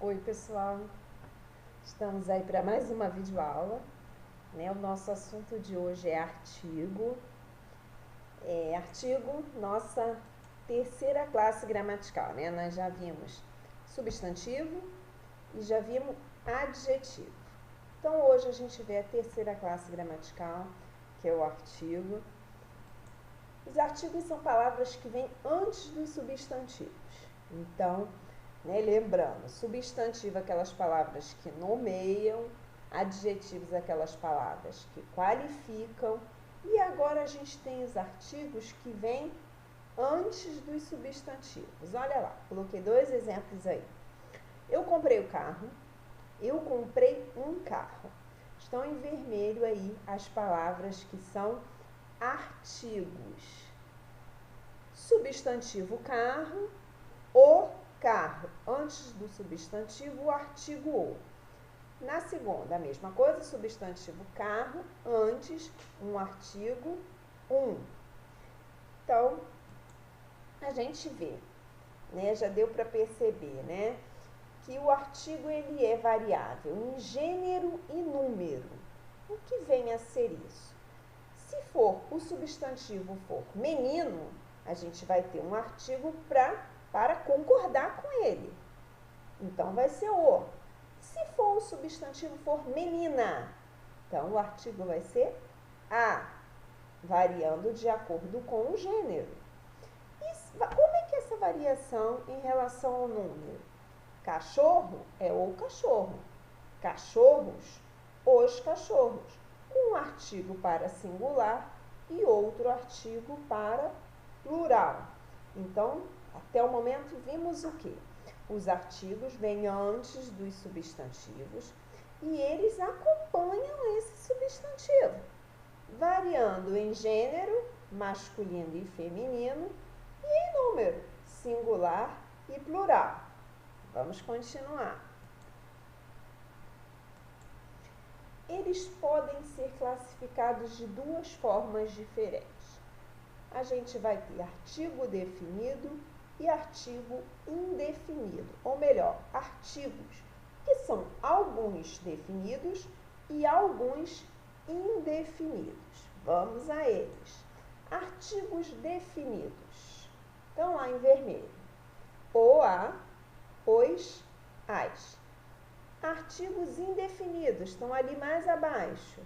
Oi, pessoal. Estamos aí para mais uma videoaula, né? O nosso assunto de hoje é artigo. Artigo, nossa terceira classe gramatical, né? Nós já vimos substantivo e já vimos adjetivo. Então, hoje a gente vê a terceira classe gramatical, que é o artigo. Os artigos são palavras que vêm antes dos substantivos. Então, lembrando, substantivo aquelas palavras que nomeiam, adjetivos aquelas palavras que qualificam, e agora a gente tem os artigos que vêm antes dos substantivos. Olha lá, coloquei 2 exemplos aí. Eu comprei o carro, eu comprei um carro. Estão em vermelho aí as palavras que são artigos. Substantivo carro, o carro. Antes do substantivo, o artigo o. Na segunda, a mesma coisa, substantivo carro, antes um artigo um. Então, a gente vê, né, já deu para perceber, né, que o artigo ele é variável em gênero e número. O que vem a ser isso? Se for o substantivo for menino, a gente vai ter um artigo para concordar com ele. Então, vai ser o. Se for o substantivo for menina, então o artigo vai ser a, variando de acordo com o gênero. E como é que é essa variação em relação ao número? Cachorro é o cachorro. Cachorros, os cachorros. Um artigo para singular e outro artigo para plural. Então, até o momento, vimos o quê? Os artigos vêm antes dos substantivos e eles acompanham esse substantivo, variando em gênero, masculino e feminino, e em número, singular e plural. Vamos continuar. Eles podem ser classificados de 2 formas diferentes. A gente vai ter artigo definido e artigo indefinido, ou melhor, artigos que são alguns definidos e alguns indefinidos. Vamos a eles. Artigos definidos. Estão lá em vermelho. O, a, os, as. Artigos indefinidos estão ali mais abaixo.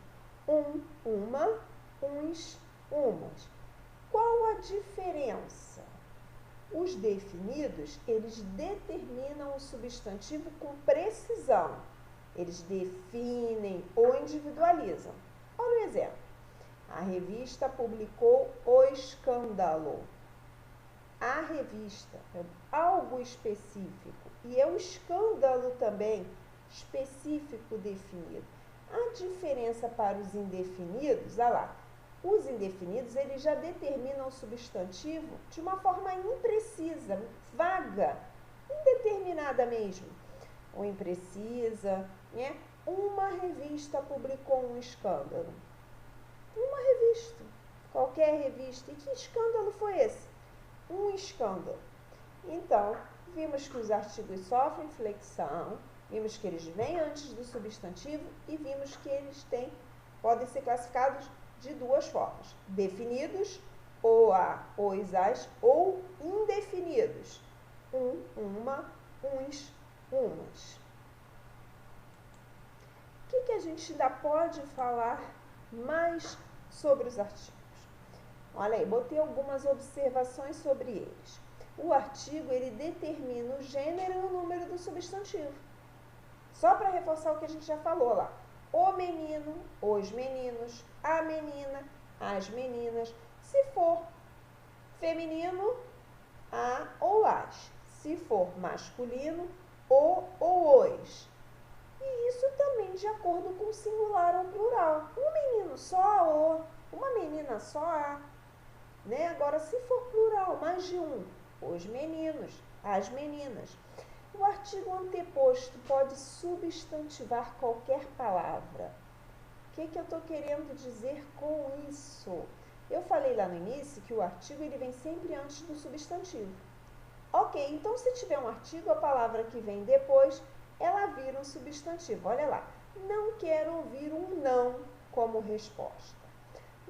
Uma, uns, umas. Qual a diferença? Os definidos, eles determinam o substantivo com precisão. Eles definem ou individualizam. Olha o exemplo. A revista publicou o escândalo. A revista é algo específico e é um escândalo também específico definido. A diferença para os indefinidos, olha lá, os indefinidos, eles já determinam o substantivo de uma forma imprecisa, vaga, indeterminada mesmo, ou imprecisa, né? Uma revista publicou um escândalo. Uma revista, qualquer revista. E que escândalo foi esse? Um escândalo. Então, vimos que os artigos sofrem flexão, vimos que eles vêm antes do substantivo e vimos que eles podem ser classificados de 2 formas. Definidos, o, a, os, as, ou indefinidos. Uma, uns, umas. O que a gente ainda pode falar mais sobre os artigos? Olha aí, botei algumas observações sobre eles. O artigo, ele determina o gênero e o número do substantivo. Só para reforçar o que a gente já falou lá. O menino, os meninos, a menina, as meninas. Se for feminino, a ou as. Se for masculino, o ou os. E isso também de acordo com o singular ou plural. Um menino só o, uma menina só a. Né? Agora, se for plural, mais de um, os meninos, as meninas. O artigo anteposto pode substantivar qualquer palavra. O que eu estou querendo dizer com isso? Eu falei lá no início que o artigo ele vem sempre antes do substantivo. Ok, então se tiver um artigo, a palavra que vem depois, ela vira um substantivo. Olha lá, não quero ouvir um não como resposta.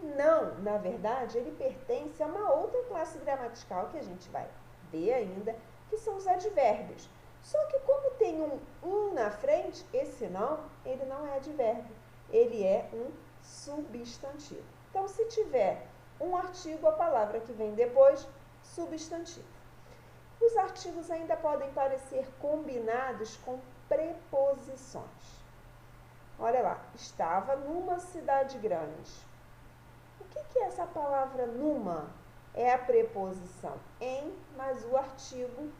Não, na verdade, ele pertence a uma outra classe gramatical que a gente vai ver ainda, que são os advérbios. Só que como tem um na frente, esse não, ele não é advérbio, ele é um substantivo. Então, se tiver um artigo, a palavra que vem depois, substantivo. Os artigos ainda podem parecer combinados com preposições. Olha lá, estava numa cidade grande. O que é essa palavra numa? É a preposição em, mais o artigo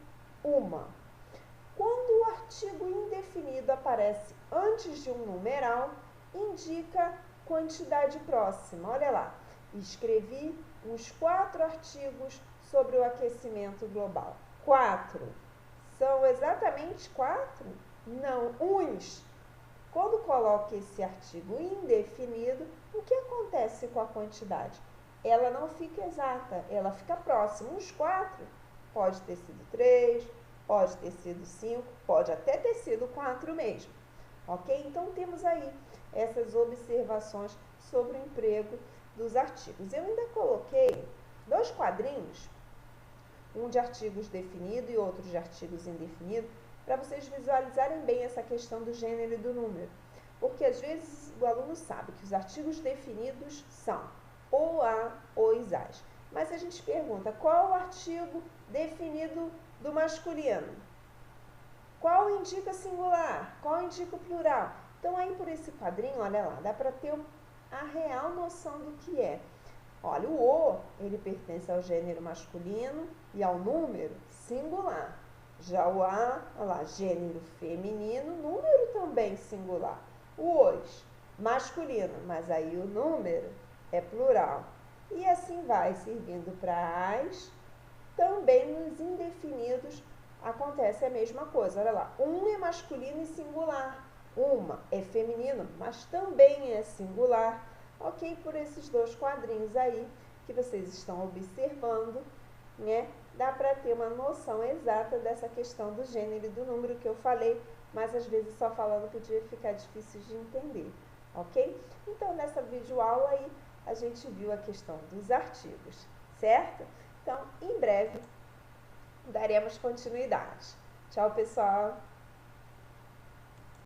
uma. Quando o artigo indefinido aparece antes de um numeral, indica quantidade próxima. Olha lá, escrevi uns 4 artigos sobre o aquecimento global. 4. São exatamente 4? Não, uns. Quando coloca esse artigo indefinido, o que acontece com a quantidade? Ela não fica exata, ela fica próxima. Uns 4, pode ter sido 3, pode ter sido 5, pode até ter sido 4 mesmo. Ok? Então, temos aí essas observações sobre o emprego dos artigos. Eu ainda coloquei 2 quadrinhos, um de artigos definido e outro de artigos indefinidos, para vocês visualizarem bem essa questão do gênero e do número. Porque às vezes o aluno sabe que os artigos definidos são ou a, os, as. Mas a gente pergunta, qual é o artigo definido do masculino? Qual indica singular? Qual indica o plural? Então, aí por esse quadrinho, olha lá, dá para ter a real noção do que é. Olha, o, ele pertence ao gênero masculino e ao número singular. Já o a, olha lá, gênero feminino, número também singular. O os, masculino, mas aí o número é plural. E assim vai, servindo para as. Também nos indefinidos acontece a mesma coisa. Olha lá, um é masculino e singular. Uma é feminino, mas também é singular. Ok? Por esses 2 quadrinhos aí que vocês estão observando, né? Dá para ter uma noção exata dessa questão do gênero e do número que eu falei, mas às vezes só falando podia ficar difícil de entender, ok? Então, nessa videoaula aí, a gente viu a questão dos artigos, certo? Então, em breve, daremos continuidade. Tchau, pessoal!